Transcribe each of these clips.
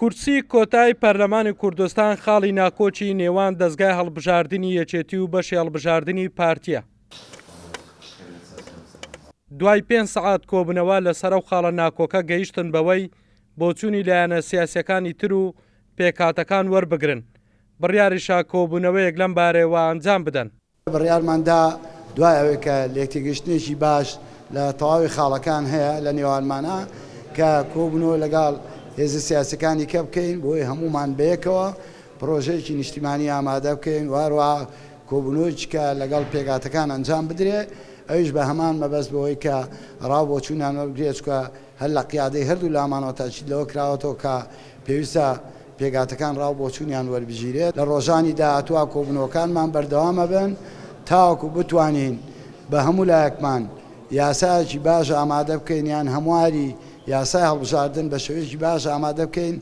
کورسی کۆتای پەرلەمانی کوردستان خاڵی ناکۆچی نێوان دەستگای هەڵبژاردننی یەکێتی و بەشی هەڵبژاردننی پارتیە. دوای 5 سەعات کۆبنەوە لە سەرەو خاڵە ناکۆکە گەیشتن بەوەی بۆچوونی لایەنە سیاسیەکانی تر و پێکهاتەکان وەربگرن. بڕیاریشا کۆبوونەوەیەک لەم بارەیەوە ئەنجام بدەن. بڕیارماندا دوای ئەوەی کە لێکتێگەشتنێکی باش لە تەواوی خاڵەکان هەیە لە نێوانمانە کە کۆبوونەوە لەگەڵ هێزە سیاسەکانی کە بکەین بۆی هەمومان بەیەکەوە پرۆژەیەکی نیشتیمانی ئامادە بکەین واروە کۆبوونەوەیەکی کە لەگەڵ پێکهاتەکان ئەنجام بدرێت ئەویش بە هەمان مەبەست بەوەی کە ڕاوبۆچوونیان وەربگرێت چکە هەر لە قیادەی هەردوو لامانەوە تاچید لەوە کراوەتەوە کە پێویستە پێکهاتەکان ڕاوبۆچوونیان وەربژیرێت لە ڕۆژانی داهاتووە کۆبوونەوەکانمان بەردەوامە بن تاوەکو بتوانین بە هەموو لایەکمان یاسایەکی باش ئامادە بکەین یان هەمواری یاسای هەڵبژاردن بە شێوەیەکی باش ئامادە بکەین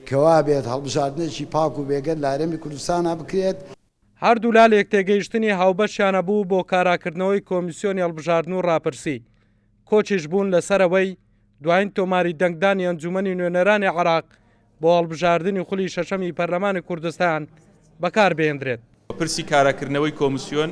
کەوا بێت هەڵبژاردنێکی پاک و بێگەر لە هەرێمی کوردستانە بکرێت. هەردوو لا یەکتێگەیشتنی هاوبەشیانە بوو بۆ کاراکردنەوەی کۆمیسیۆنی هەڵبژاردن و ڕاپرسی. کۆچیش بوون لەسەرەوەی دوایین تۆماری دەنگدانی ئەنجومەنی نوێنەرانی عێراق بۆ هەڵبژاردننی خولی شەشەمی پەرلەمانی کوردستان بەکاربهێنرێت. پرسی کاراکردنەوەی کۆمیسیۆن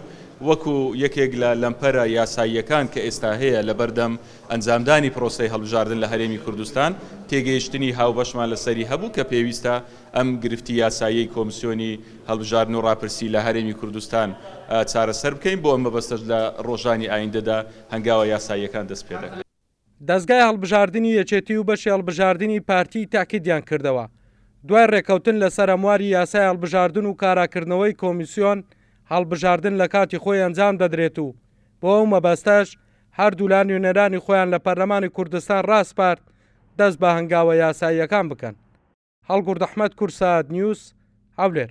وەکو یەکێک لە لەمپەرە یاساییەکان کە ئێستا هەیە لە بەردەم ئەنجامدانی پرۆسەی هەڵبژاردن لە هەرێمی کوردستان تێگەیشتنی هاوبەشمان لەسەری هەبوو کە پێویستە ئەم گرفتی یاسایی کۆمیسیۆنی هەڵبژاردن و ڕاپرسی لە هەرێمی کوردستان چارەسەر بکەین بۆ ئەم مەبەستەش لە ڕۆژانی ئایندەدا هەنگاوە یاساییەکان دەست پێ دەکەن. دەستگای هەڵبژاردننی یەکێتی و بەشی هەڵبژاردننی پارتی تاکیدیان کردەوە. دوای ڕێکەوتن لەسەر ئەمواری یاسای هەڵبژاردن و کاراکردنەوەی کۆمیسیۆن هەڵبژاردن لە کاتی خۆی ئەنجام دەدرێت و بۆ ئەو مەبەستەش هەردوو لا نوێنەرانی خۆیان لە پەرلەمانی کوردستان ڕاستپارت دەست بە هەنگاوە یاساییەکان بکەن. هەڵگورد ئەحمەد کورسات نیوز هەولێر.